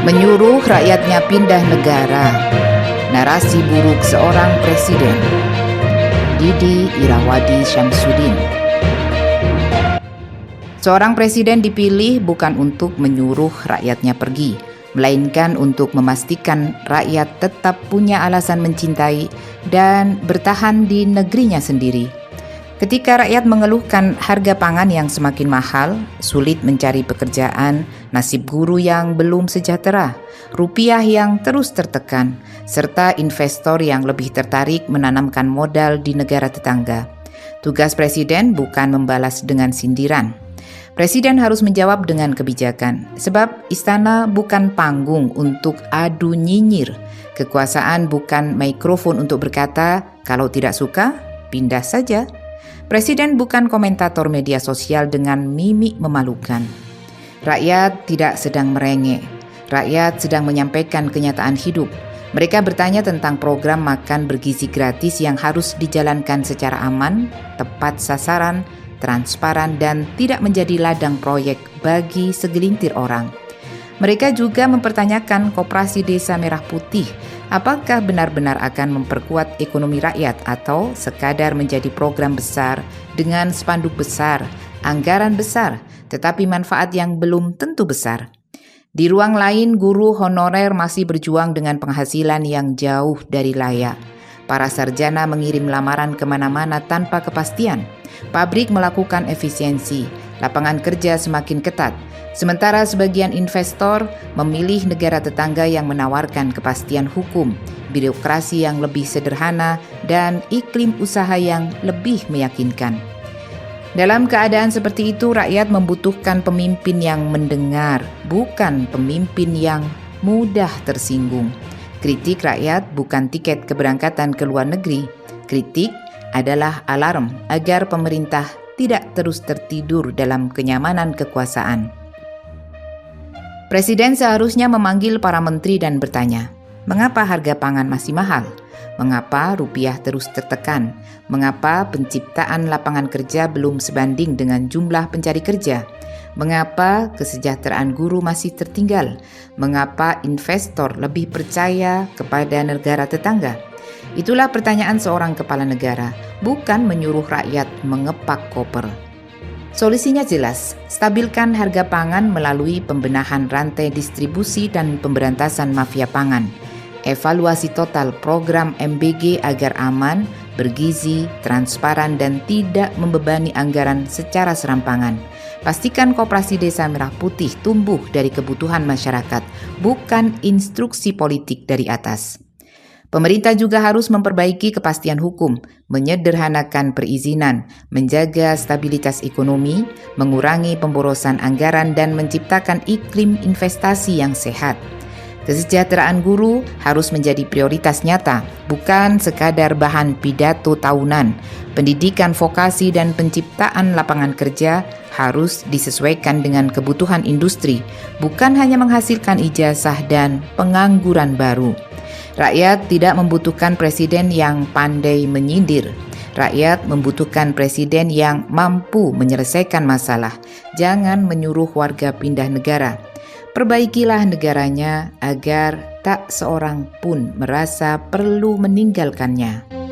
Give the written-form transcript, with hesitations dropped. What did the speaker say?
Menyuruh rakyatnya pindah negara. Narasi buruk seorang presiden. Didi Irawadi Syamsuddin. Seorang presiden dipilih bukan untuk menyuruh rakyatnya pergi, melainkan untuk memastikan rakyat tetap punya alasan mencintai dan bertahan di negerinya sendiri. Ketika rakyat mengeluhkan harga pangan yang semakin mahal, sulit mencari pekerjaan, nasib guru yang belum sejahtera, rupiah yang terus tertekan, serta investor yang lebih tertarik menanamkan modal di negara tetangga. Tugas presiden bukan membalas dengan sindiran. Presiden harus menjawab dengan kebijakan, sebab istana bukan panggung untuk adu nyinyir. Kekuasaan bukan mikrofon untuk berkata, kalau tidak suka, pindah saja. Presiden bukan komentator media sosial dengan mimik memalukan. Rakyat tidak sedang merengek. Rakyat sedang menyampaikan kenyataan hidup. Mereka bertanya tentang program makan bergizi gratis yang harus dijalankan secara aman, tepat sasaran, transparan, dan tidak menjadi ladang proyek bagi segelintir orang. Mereka juga mempertanyakan Koperasi Desa Merah Putih, apakah benar-benar akan memperkuat ekonomi rakyat atau sekadar menjadi program besar dengan spanduk besar, anggaran besar, tetapi manfaat yang belum tentu besar. Di ruang lain, guru honorer masih berjuang dengan penghasilan yang jauh dari layak. Para sarjana mengirim lamaran kemana-mana tanpa kepastian. Pabrik melakukan efisiensi, lapangan kerja semakin ketat. Sementara sebagian investor memilih negara tetangga yang menawarkan kepastian hukum, birokrasi yang lebih sederhana, dan iklim usaha yang lebih meyakinkan. Dalam keadaan seperti itu, rakyat membutuhkan pemimpin yang mendengar, bukan pemimpin yang mudah tersinggung. Kritik rakyat bukan tiket keberangkatan ke luar negeri. Kritik adalah alarm agar pemerintah tidak terus tertidur dalam kenyamanan kekuasaan. Presiden seharusnya memanggil para menteri dan bertanya, mengapa harga pangan masih mahal? Mengapa rupiah terus tertekan? Mengapa penciptaan lapangan kerja belum sebanding dengan jumlah pencari kerja? Mengapa kesejahteraan guru masih tertinggal? Mengapa investor lebih percaya kepada negara tetangga? Itulah pertanyaan seorang kepala negara, bukan menyuruh rakyat mengepak koper. Solusinya jelas, stabilkan harga pangan melalui pembenahan rantai distribusi dan pemberantasan mafia pangan. Evaluasi total program MBG agar aman, bergizi, transparan, dan tidak membebani anggaran secara serampangan. Pastikan Koperasi Desa Merah Putih tumbuh dari kebutuhan masyarakat, bukan instruksi politik dari atas. Pemerintah juga harus memperbaiki kepastian hukum, menyederhanakan perizinan, menjaga stabilitas ekonomi, mengurangi pemborosan anggaran, dan menciptakan iklim investasi yang sehat. Kesejahteraan guru harus menjadi prioritas nyata, bukan sekadar bahan pidato tahunan. Pendidikan vokasi dan penciptaan lapangan kerja harus disesuaikan dengan kebutuhan industri, bukan hanya menghasilkan ijazah dan pengangguran baru. Rakyat tidak membutuhkan presiden yang pandai menyindir. Rakyat membutuhkan presiden yang mampu menyelesaikan masalah. Jangan menyuruh warga pindah negara. Perbaikilah negaranya agar tak seorang pun merasa perlu meninggalkannya.